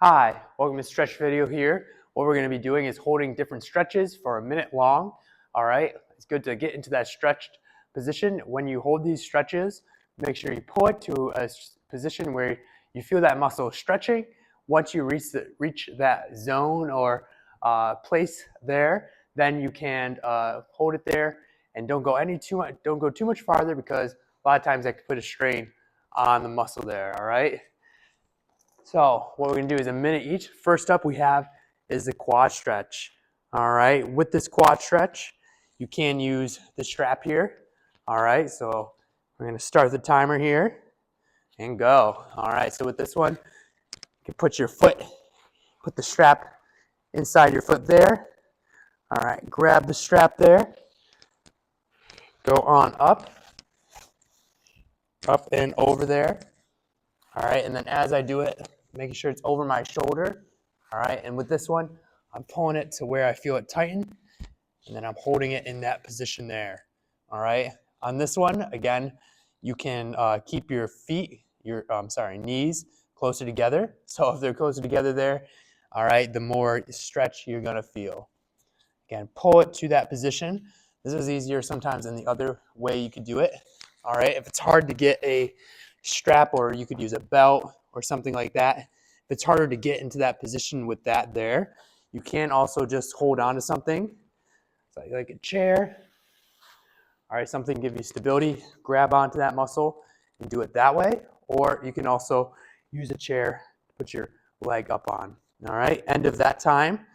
Hi, welcome to Stretch Video here. What we're going to be doing is holding different stretches for a minute long. All right, it's good to get into that stretched position. When you hold these stretches, make sure you pull it to a position where you feel that muscle stretching. Once you reach that zone or place there, then you can hold it there and don't go too much farther, because a lot of times that can put a strain on the muscle there. All right. So what we're going to do is a minute each. First up we have is the quad stretch. All right, with this quad stretch, you can use the strap here. All right, so we're going to start the timer here and go. All right, so with this one, you can put the strap inside your foot there. All right, grab the strap there. Go on up and over there. All right, and then as I do it, making sure it's over my shoulder. All right, and with this one, I'm pulling it to where I feel it tighten, and then I'm holding it in that position there. All right, on this one, again, you can keep your knees closer together. So if they're closer together there, all right, the more stretch you're gonna feel. Again, pull it to that position. This is easier sometimes than the other way you could do it. All right, if it's hard to get a strap, or you could use a belt or something like that, if it's harder to get into that position with that there, you can also just hold on to something, so like a chair. All right, something to give you stability, grab onto that muscle and do it that way. Or you can also use a chair to put your leg up on. All right, end of that time.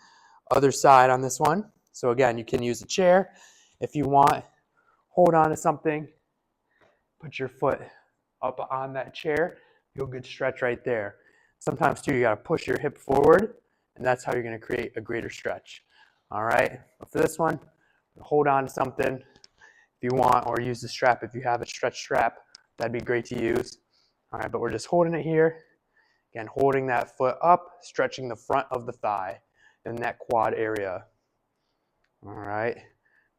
Other side on this one. So again, you can use a chair if you want. Hold on to something, put your foot up on that chair, feel a good stretch right there. Sometimes too, you got to push your hip forward, and that's how you're going to create a greater stretch. All right, but for this one, hold on to something if you want, or use the strap if you have a stretch strap. That'd be great to use. All right, but we're just holding it here. Again, holding that foot up, stretching the front of the thigh in that quad area. All right,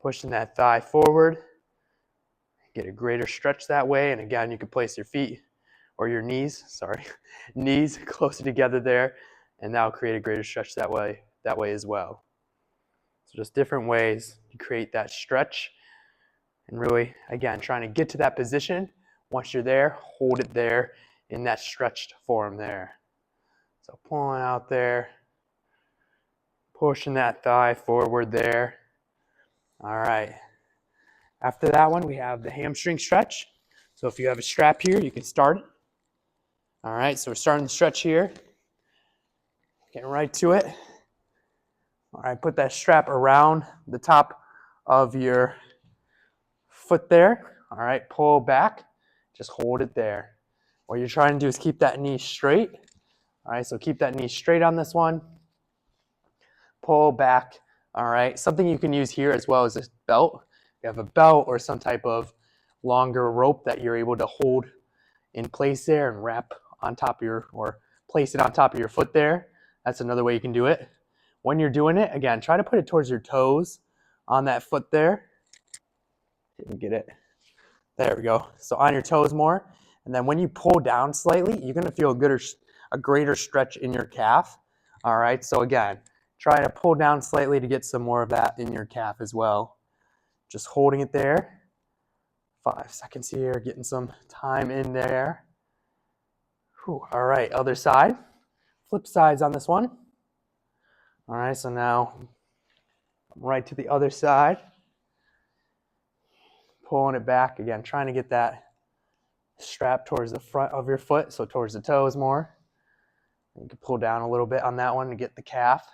pushing that thigh forward. Get a greater stretch that way. And again, you can place your feet or your knees closer together there, and that'll create a greater stretch that way as well. So just different ways to create that stretch, and really, again, trying to get to that position. Once you're there, hold it there in that stretched form there. So pulling out there, pushing that thigh forward there. All right. After that one, we have the hamstring stretch. So if you have a strap here, you can start it. All right, so we're starting the stretch here. Getting right to it. All right, put that strap around the top of your foot there. All right, pull back. Just hold it there. What you're trying to do is keep that knee straight. All right, so keep that knee straight on this one. Pull back. All right, something you can use here as well is a belt. You have a belt or some type of longer rope that you're able to hold in place there and wrap on top of or place it on top of your foot there. That's another way you can do it. When you're doing it, again, try to put it towards your toes on that foot there. Didn't get it. There we go. So on your toes more. And then when you pull down slightly, you're going to feel a greater stretch in your calf. All right, so again, try to pull down slightly to get some more of that in your calf as well. Just holding it there. 5 seconds here, getting some time in there. Whew. All right, other side. Flip sides on this one. All right, so now right to the other side. Pulling it back again, trying to get that strap towards the front of your foot, so towards the toes more. You can pull down a little bit on that one to get the calf.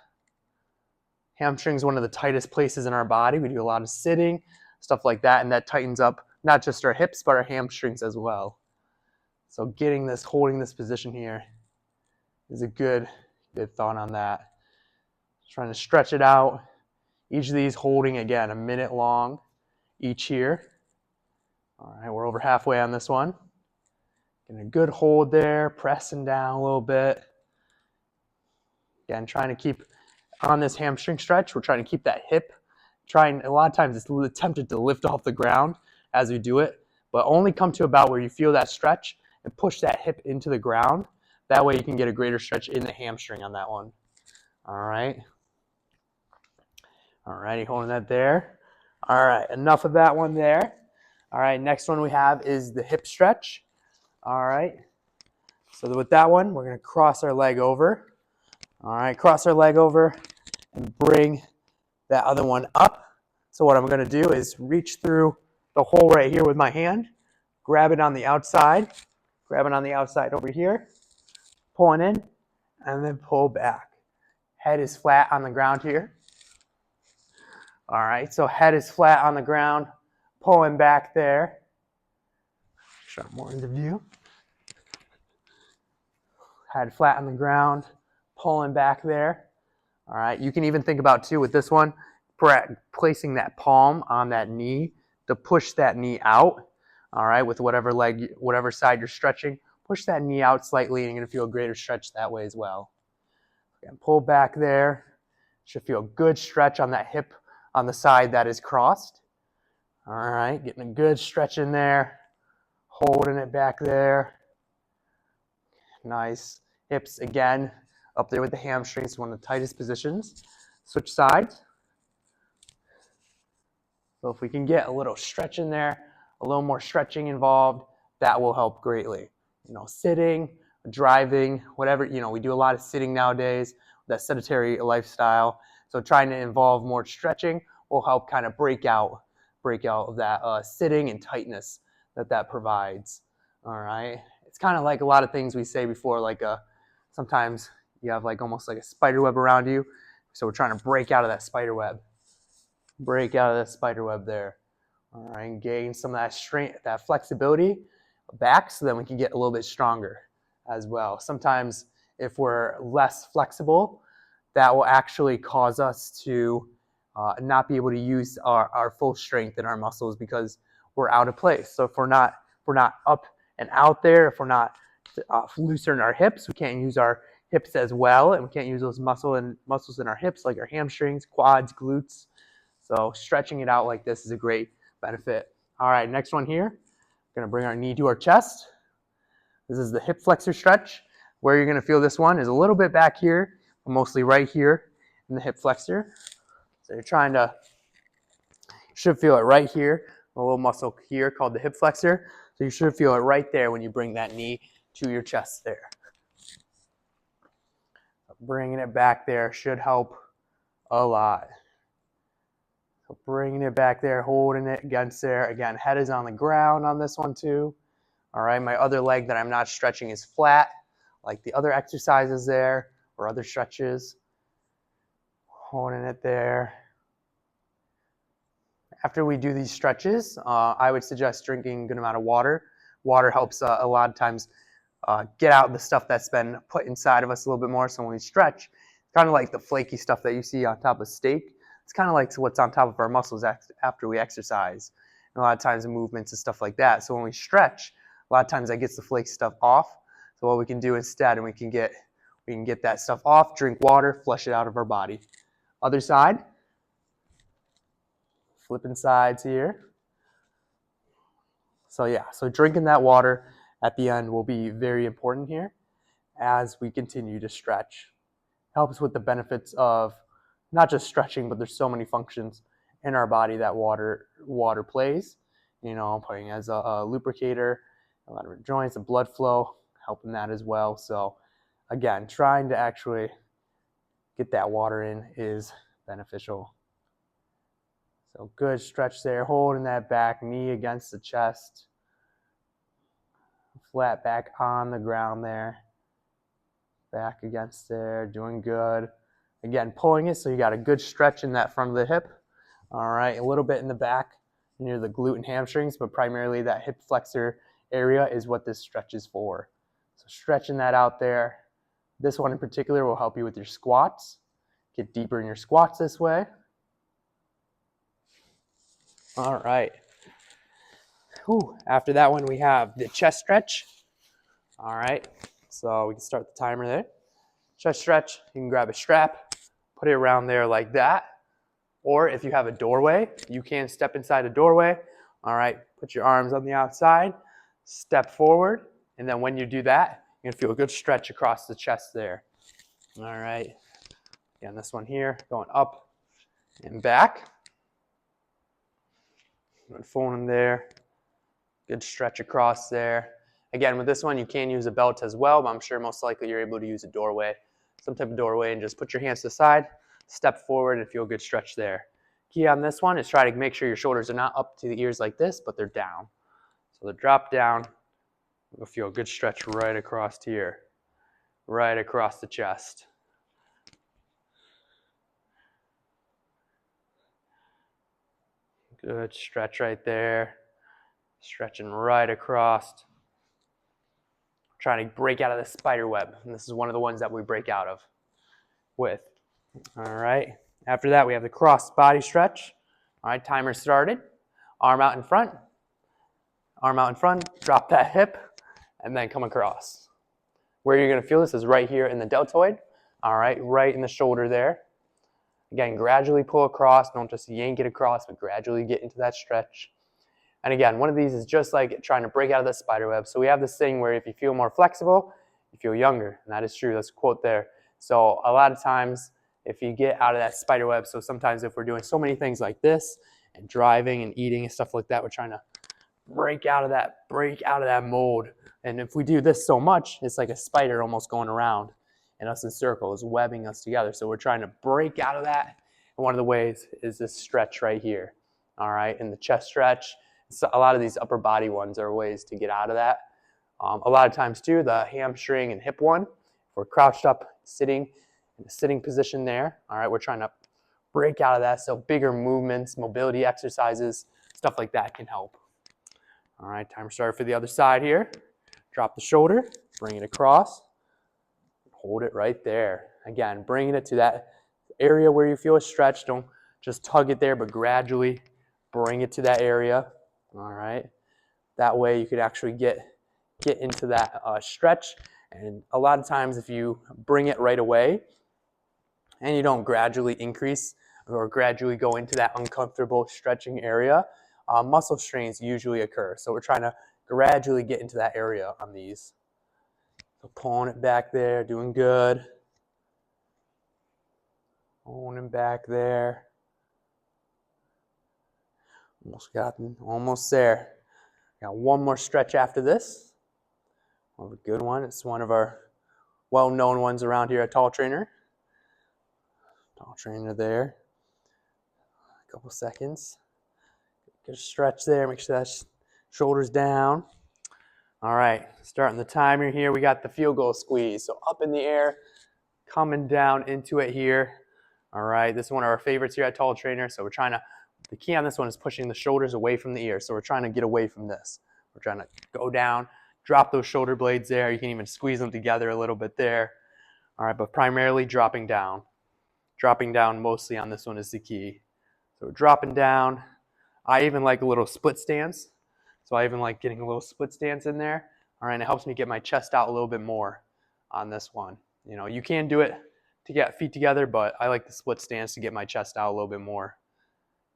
Hamstring is one of the tightest places in our body. We do a lot of sitting, stuff like that, and that tightens up not just our hips, but our hamstrings as well. So holding this position here is a good thought on that. Trying to stretch it out. Each of these holding, again, a minute long each here. All right, we're over halfway on this one. Getting a good hold there, pressing down a little bit. Again, trying to keep on this hamstring stretch, we're trying to keep that hip. A lot of times it's tempted to lift off the ground as we do it, but only come to about where you feel that stretch and push that hip into the ground. That way you can get a greater stretch in the hamstring on that one. All right. All righty, holding that there. All right, enough of that one there. All right, next one we have is the hip stretch. All right, so with that one, we're gonna cross our leg over. All right, cross our leg over and bring that other one up. So what I'm gonna do is reach through the hole right here with my hand, grab it on the outside over here, pulling in, and then pull back. Head is flat on the ground here. All right, so head is flat on the ground, pulling back there. Shot more into view. Head flat on the ground, pulling back there. All right, you can even think about too with this one, placing that palm on that knee to push that knee out. All right, with whatever leg, whatever side you're stretching, push that knee out slightly and you're gonna feel a greater stretch that way as well. Again, pull back there. Should feel a good stretch on that hip on the side that is crossed. All right, getting a good stretch in there, holding it back there. Nice. Hips again, up there with the hamstrings, one of the tightest positions. Switch sides. So if we can get a little stretch in there, a little more stretching involved, that will help greatly. You know, sitting, driving, whatever, you know, we do a lot of sitting nowadays, that sedentary lifestyle. So trying to involve more stretching will help kind of break out of that sitting and tightness that provides. All right. It's kind of like a lot of things we say before, like sometimes you have like almost like a spider web around you. So we're trying to break out of that spider web. Break out of that spider web there. All right, and gain some of that strength, that flexibility back so then we can get a little bit stronger as well. Sometimes if we're less flexible, that will actually cause us to not be able to use our full strength in our muscles because we're out of place. So if we're not up and out there, if we're not looser in our hips, we can't use our hips as well, and we can't use those muscles in our hips like our hamstrings, quads, glutes. So stretching it out like this is a great benefit. All right, next one here. We're gonna bring our knee to our chest. This is the hip flexor stretch. Where you're gonna feel this one is a little bit back here, but mostly right here in the hip flexor. So you're trying to, should feel it right here, a little muscle here called the hip flexor. So you should feel it right there when you bring that knee to your chest there. Bringing it back there should help a lot. So bringing it back there, holding it against there. Again, head is on the ground on this one too. All right, my other leg that I'm not stretching is flat, like the other exercises there or other stretches. Holding it there. After we do these stretches, I would suggest drinking a good amount of water. Water helps a lot of times get out the stuff that's been put inside of us a little bit more. So when we stretch, it's kind of like the flaky stuff that you see on top of steak. It's kind of like what's on top of our muscles after we exercise. And a lot of times the movements and stuff like that. So when we stretch, a lot of times that gets the flaky stuff off. So what we can do instead, and we can get that stuff off, drink water, flush it out of our body. Other side. Flipping sides here. So yeah, so drinking that water at the end will be very important here as we continue to stretch. Helps with the benefits of not just stretching, but there's so many functions in our body that water plays. You know, playing as a lubricator, a lot of our joints and blood flow, helping that as well. So again, trying to actually get that water in is beneficial. So good stretch there, holding that back, knee against the chest. Flat back on the ground there. Back against there, doing good. Again, pulling it so you got a good stretch in that front of the hip. All right, a little bit in the back near the glute and hamstrings, but primarily that hip flexor area is what this stretch is for. So stretching that out there. This one in particular will help you with your squats. Get deeper in your squats this way. All right. Whew. After that one, we have the chest stretch. All right, so we can start the timer there. Chest stretch, you can grab a strap, put it around there like that. Or if you have a doorway, you can step inside a doorway. All right, put your arms on the outside, step forward, and then when you do that, You're gonna feel a good stretch across the chest there. All right. Again, this one here, going up and back. Phone there. Good stretch across there. Again, with this one, you can use a belt as well, but I'm sure most likely you're able to use a doorway, some type of doorway, and just put your hands to the side, step forward, and feel a good stretch there. Key on this one is try to make sure your shoulders are not up to the ears like this, but they're down. So they're dropped down. You'll feel a good stretch right across here, right across the chest. Good stretch right there. Stretching right across. Trying to break out of the spider web. And this is one of the ones that we break out of with. All right. After that, we have the cross body stretch. All right, timer started. Arm out in front. Arm out in front. Drop that hip. And then come across. Where you're going to feel this is right here in the deltoid. All right, right in the shoulder there. Again, gradually pull across. Don't just yank it across, but gradually get into that stretch. And again, one of these is just like trying to break out of the spider web. So we have this thing where if you feel more flexible, you feel younger. And that is true. That's a quote there. So a lot of times, if you get out of that spider web, so sometimes if we're doing so many things like this and driving and eating and stuff like that, we're trying to break out of that mold. And if we do this so much, it's like a spider almost going around and us in circles, webbing us together. So we're trying to break out of that. And one of the ways is this stretch right here. All right, and the chest stretch. So a lot of these upper body ones are ways to get out of that. A lot of times too, the hamstring and hip one, if we're crouched up, sitting in a sitting position there. All right, we're trying to break out of that. So bigger movements, mobility exercises, stuff like that can help. All right, timer started for the other side here. Drop the shoulder, bring it across, hold it right there. Again, bringing it to that area where you feel a stretch. Don't just tug it there, but gradually bring it to that area. All right, that way you could actually get into that stretch. And a lot of times if you bring it right away and you don't gradually increase or gradually go into that uncomfortable stretching area, muscle strains usually occur. So we're trying to gradually get into that area on these. So pulling it back there, doing good. Pulling it back there. Almost there. Got one more stretch after this. A good one. It's one of our well-known ones around here at Tall Trainer. Tall Trainer there. A couple seconds. Good stretch there. Make sure that shoulder's down. All right, starting the timer here. We got the field goal squeeze. So up in the air, coming down into it here. All right, this is one of our favorites here at Tall Trainer. So we're trying to, the key on this one is pushing the shoulders away from the ear. So we're trying to get away from this. We're trying to go down, drop those shoulder blades there. You can even squeeze them together a little bit there. All right, but primarily dropping down. Dropping down mostly on this one is the key. So we're dropping down. I even like a little split stance. So I even like getting a little split stance in there. All right, and it helps me get my chest out a little bit more on this one. You know, you can do it to get feet together, but I like the split stance to get my chest out a little bit more.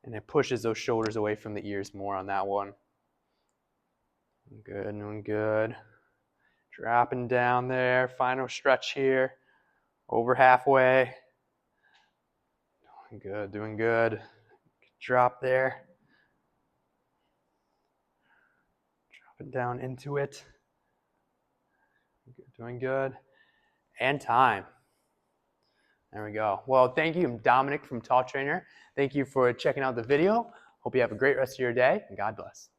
And it pushes those shoulders away from the ears more on that one. Good, doing good. Dropping down there, final stretch here. Over halfway. Doing good, doing good. Drop there. Dropping down into it. Doing good. And time. There we go. Well, thank you. I'm Dominic from Tall Trainer. Thank you for checking out the video. Hope you have a great rest of your day, and God bless.